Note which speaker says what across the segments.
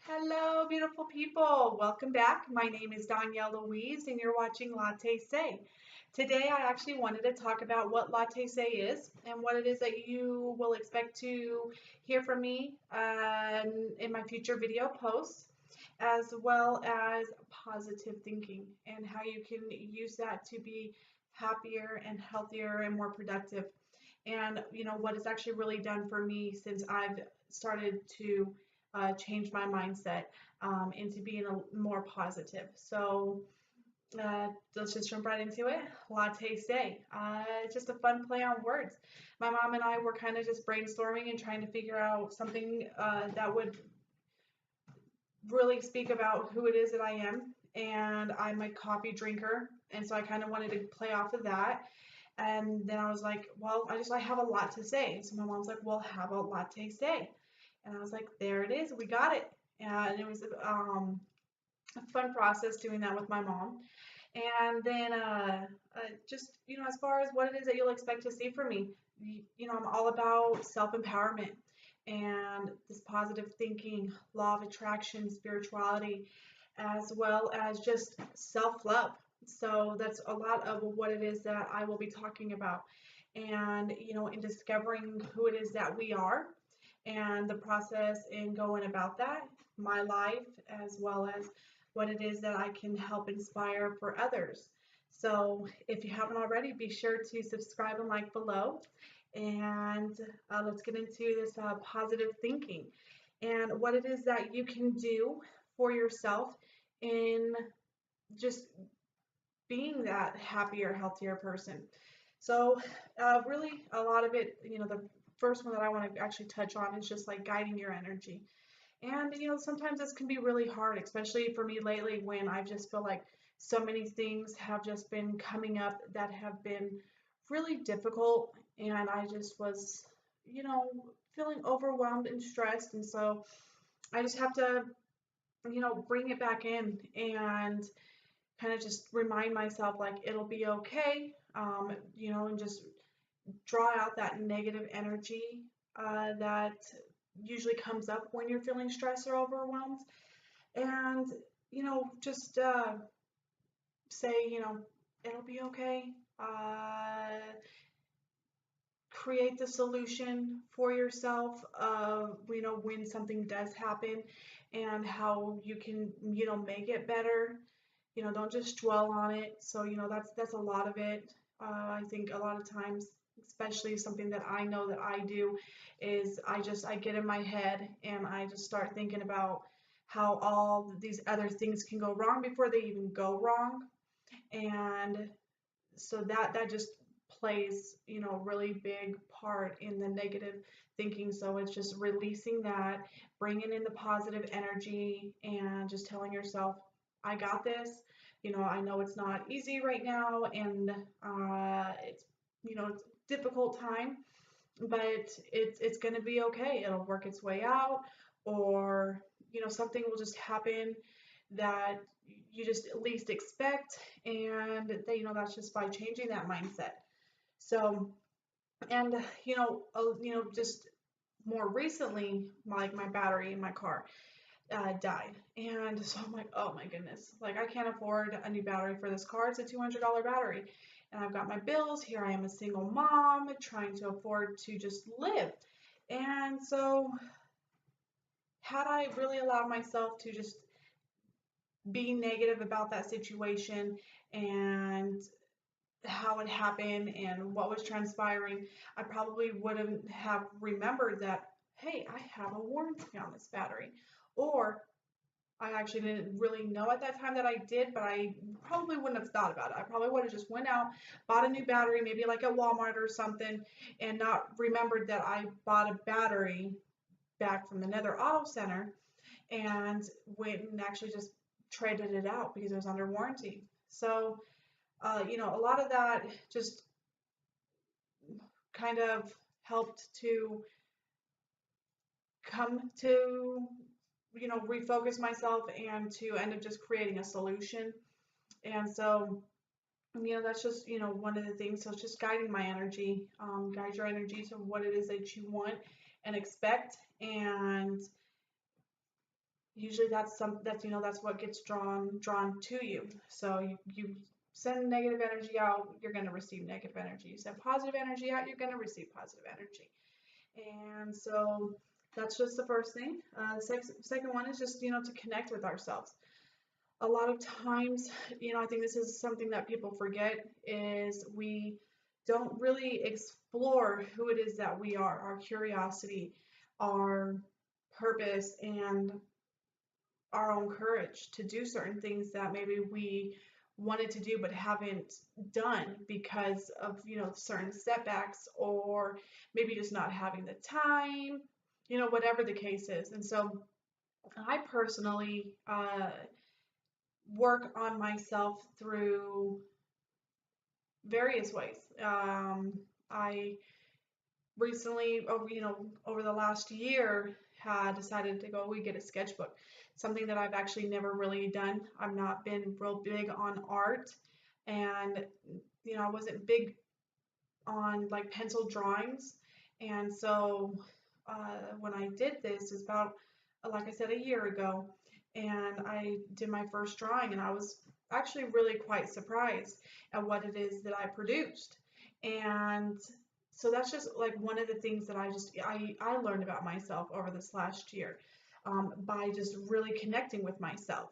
Speaker 1: Hello, beautiful people. Welcome back. My name is Danielle Louise, and you're watching Latte Say. Today, I actually wanted to talk about what Latte Say is and what it is that you will expect to hear from me in my future video posts, as well as positive thinking and how you can use that to be happier and healthier and more productive. And what it's actually really done for me since I've started to change my mindset into being more positive. So let's just jump right into it. Latte say. It's just a fun play on words. My mom and I were kind of just brainstorming and trying to figure out something that would really speak about who it is that I am. And I'm a coffee drinker, and so I kind of wanted to play off of that. And then I was like, well, I have a lot to say. So my mom's like, well, how about latte say? And I was like, there it is, we got it. And it was a fun process doing that with my mom. And then just, as far as what it is that you'll expect to see from me, I'm all about self empowerment and this positive thinking, law of attraction, spirituality, as well as just self love. So that's a lot of what it is that I will be talking about. And, in discovering who it is that we are and the process in going about that, my life, as well as what it is that I can help inspire for others. So if you haven't already, be sure to subscribe and like below. And let's get into this positive thinking and what it is that you can do for yourself in just being that happier, healthier person. So, really, a lot of it, the first one that I want to actually touch on is just like guiding your energy. And, sometimes this can be really hard, especially for me lately when I just feel like so many things have just been coming up that have been really difficult. And I just was, you know, feeling overwhelmed and stressed. And so I just have to, bring it back in and kind of just remind myself like it'll be okay, and just draw out that negative energy that usually comes up when you're feeling stressed or overwhelmed. And, just say, it'll be okay. Create the solution for yourself of, when something does happen and how you can, make it better. Don't just dwell on it. So, that's a lot of it. I think a lot of times, especially something that I know that I do, is I get in my head and I just start thinking about how all these other things can go wrong before they even go wrong. And so that just plays, a really big part in the negative thinking. So it's just releasing that, bringing in the positive energy, and just telling yourself, I got this. I know it's not easy right now, and it's, it's a difficult time, but it's going to be okay. It'll work its way out, or something will just happen that you just at least expect, and that, that's just by changing that mindset. So, and just more recently, my battery in my car died, and so I'm like, oh my goodness, like I can't afford a new battery for this car. It's a $200 battery, and I've got my bills. Here I am, a single mom trying to afford to just live. And so had I really allowed myself to just be negative about that situation and how it happened and what was transpiring, I probably wouldn't have remembered that, hey, I have a warranty on this battery. Or I actually didn't really know at that time that I did, but I probably wouldn't have thought about it. I probably would have just went out, bought a new battery, maybe like at Walmart or something, and not remembered that I bought a battery back from another auto center and went and actually just traded it out because it was under warranty. So, a lot of that just kind of helped to come to, refocus myself and to end up just creating a solution. And so, that's just, one of the things. So it's just guiding my energy, guide your energy to what it is that you want and expect. And usually that's what gets drawn to you. So you send negative energy out, you're going to receive negative energy. You send positive energy out, you're going to receive positive energy. And so that's just the first thing. Second one is just, to connect with ourselves. A lot of times, I think this is something that people forget, is we don't really explore who it is that we are, our curiosity, our purpose, and our own courage to do certain things that maybe we wanted to do but haven't done because of certain setbacks, or maybe just not having the time, whatever the case is. And so I personally work on myself through various ways. I recently, over the last year, had decided to go we get a sketchbook, something that I've actually never really done. I've not been real big on art, and I wasn't big on like pencil drawings. And so when I did this, is about, like I said, a year ago, and I did my first drawing, and I was actually really quite surprised at what it is that I produced. And so that's just like one of the things that I learned about myself over this last year, by just really connecting with myself.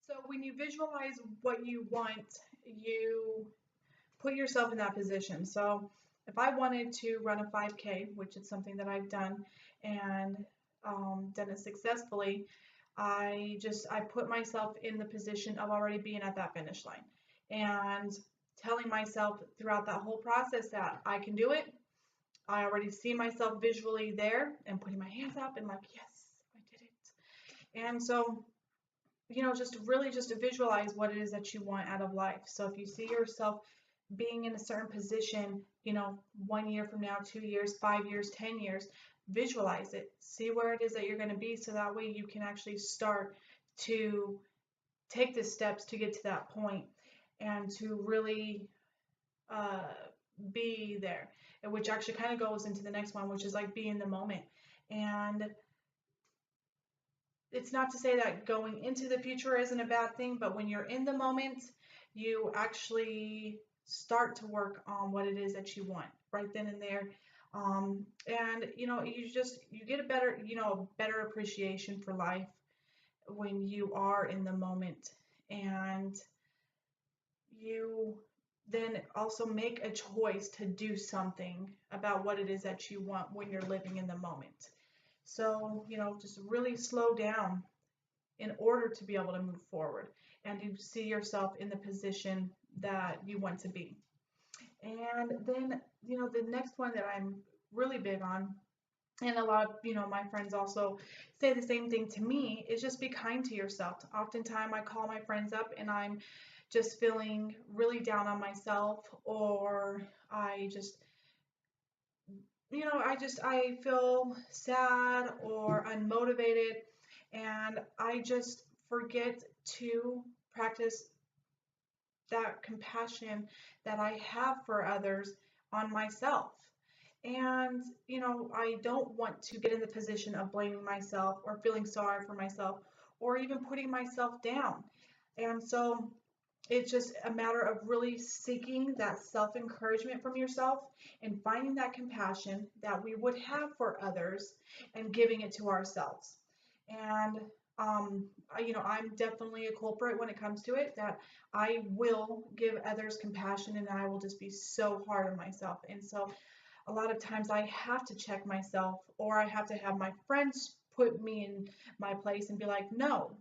Speaker 1: So when you visualize what you want, you put yourself in that position. So if I wanted to run a 5K, which is something that I've done, and done it successfully, I put myself in the position of already being at that finish line, and telling myself throughout that whole process that I can do it. I already see myself visually there and putting my hands up and like, yes, I did it. And so, just really just to visualize what it is that you want out of life. So if you see yourself being in a certain position, 1 year from now, 2 years, 5 years, 10 years, visualize it. See where it is that you're going to be, so that way you can actually start to take the steps to get to that point, and to really uh, be there. And which actually kind of goes into the next one, which is like be in the moment. And it's not to say that going into the future isn't a bad thing, but when you're in the moment, you actually start to work on what it is that you want right then and there. And you get a better appreciation for life when you are in the moment, and you then also make a choice to do something about what it is that you want when you're living in the moment. So, just really slow down in order to be able to move forward and to see yourself in the position that you want to be. And then, the next one that I'm really big on, and a lot of, my friends also say the same thing to me, is just be kind to yourself. Oftentimes I call my friends up and I'm just feeling really down on myself, or I just, I feel sad or unmotivated, and I just forget to practice that compassion that I have for others on myself. And, I don't want to get in the position of blaming myself or feeling sorry for myself or even putting myself down. And so it's just a matter of really seeking that self-encouragement from yourself and finding that compassion that we would have for others and giving it to ourselves. And I'm definitely a culprit when it comes to it, that I will give others compassion and I will just be so hard on myself. And so a lot of times I have to check myself, or I have to have my friends put me in my place and be like, no,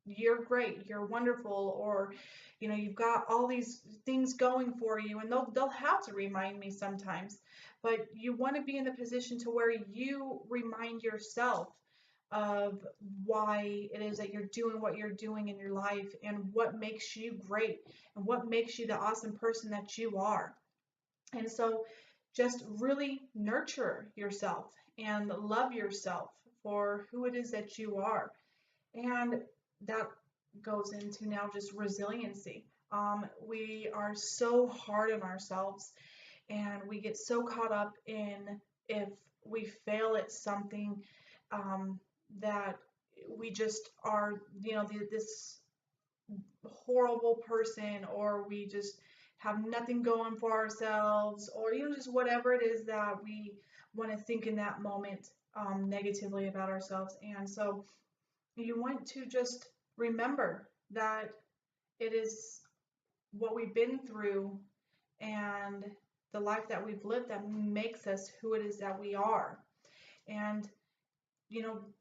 Speaker 1: you're great, you're wonderful, or you've got all these things going for you, and they'll have to remind me sometimes. But you want to be in the position to where you remind yourself of why it is that you're doing what you're doing in your life, and what makes you great, and what makes you the awesome person that you are. And so just really nurture yourself and love yourself for who it is that you are. And that goes into now just resiliency. We are so hard on ourselves, and we get so caught up in, if we fail at something, um, that we just are, this horrible person, or we just have nothing going for ourselves, or just whatever it is that we want to think in that moment negatively about ourselves. And so you want to just remember that it is what we've been through and the life that we've lived that makes us who it is that we are. And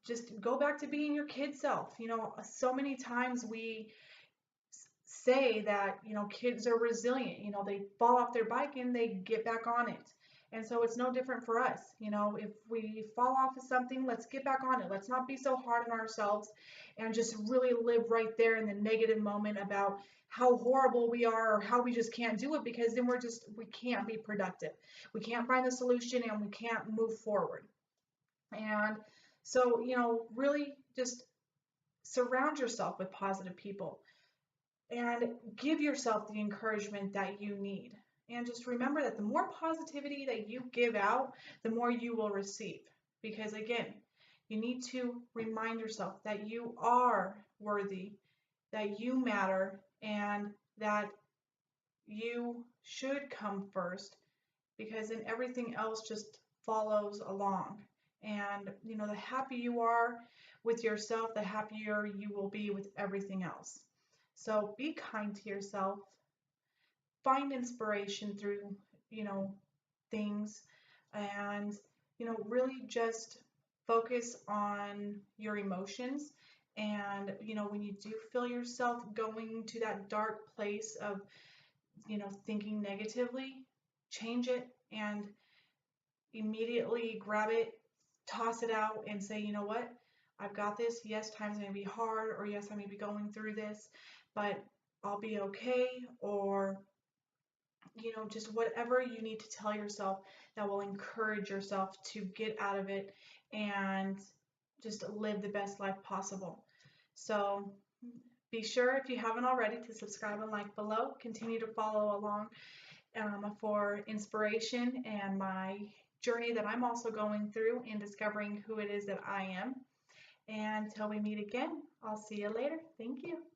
Speaker 1: just go back to being your kid self. So many times we say that, kids are resilient. They fall off their bike and they get back on it. And so it's no different for us. If we fall off of something, let's get back on it. Let's not be so hard on ourselves and just really live right there in the negative moment about how horrible we are or how we just can't do it, because then we can't be productive. We can't find the solution and we can't move forward. And so, really just surround yourself with positive people and give yourself the encouragement that you need. And just remember that the more positivity that you give out, the more you will receive. Because again, you need to remind yourself that you are worthy, that you matter, and that you should come first, because then everything else just follows along. And the happier you are with yourself, the happier you will be with everything else. So be kind to yourself. Find inspiration through, things, and, really just focus on your emotions. And, when you do feel yourself going to that dark place of, thinking negatively, change it and immediately grab it, toss it out, and say, you know what? I've got this. Yes, times may be hard, or yes, I may be going through this, but I'll be okay. Or, just whatever you need to tell yourself that will encourage yourself to get out of it and just live the best life possible. So be sure, if you haven't already, to subscribe and like below. Continue to follow along for inspiration and my journey that I'm also going through in discovering who it is that I am. And until we meet again, I'll see you later. Thank you.